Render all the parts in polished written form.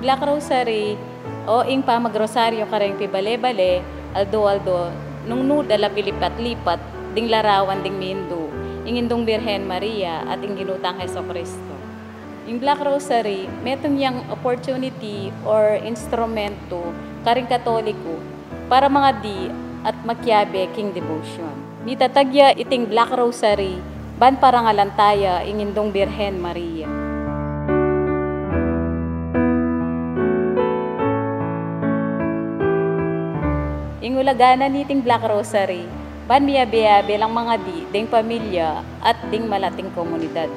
Ing Black Rosary, o ing pamagrosaryo kareng pibale-bale, aldo-aldo, nung nudala pilipat-lipat, ding larawan ding mindu, ingindong Birhen Maria at ing ginutang Heso Kristo. Ing Black Rosary, metong yang opportunity or instrumento karing Katoliko para mga di at makyabe king devotion. Mitatagya iting Black Rosary, ban parangalantaya ingindong Birhen Maria. Ingulaganan niting Black Rosary, ban miyabe-yabe lang mga di, ding pamilya at ding malating komunidad.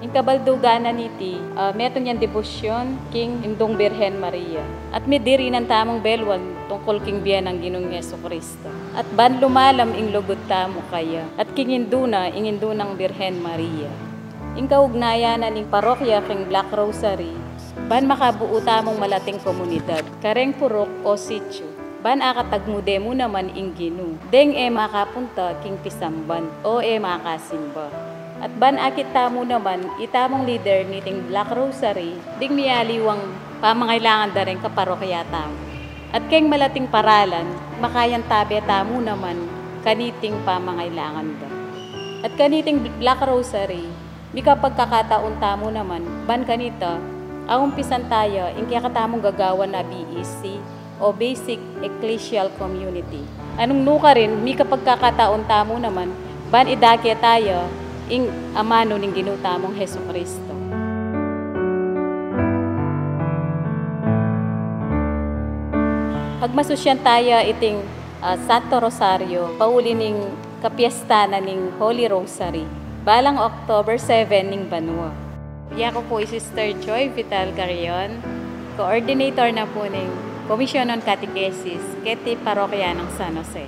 Ing kabalduganan niti, meton yan debosyon king indong Birhen Maria. At midiri ng tamong belwan tungkol king biyan ng Ginong Yesu Kristo. At ban lumalam ing lugod tamo kaya, at king induna ing indunang Birhen Maria. Ing kaugnayanan ing parokya king Black Rosary, ban makabuo tamong malating komunidad, kareng purok o sityo. Ban akatagmude mo naman ing Ginu. Deng makapunta king pisamban o makasimba. At ban akita mo naman itamong leader niting Black Rosary, ding miyaliwang pamangailangan da rin kaparokya tamo. At keng malating paralan, makayan tabi tamo naman kaniting pamangailangan da. At kaniting Black Rosary, mi kapag kakataon tamo naman, ban kanita, ang umpisan tayo, ing kaya katamong gagawa na BEC, o Basic Ecclesial Community. Anong nuka rin, mi kapag kakataon tamo naman, ban idakya tayo, ing amano ning ginutamong Heso Kristo. Hagmasusyan tayo iting Santo Rosario, pauli ning kapiestana ning Holy Rosary, balang October 7 ning Banua. Yako po Sister Joy Vital Carrion, coordinator na po ning Komisyon on Catechesis, Keti Parokya ng San Jose.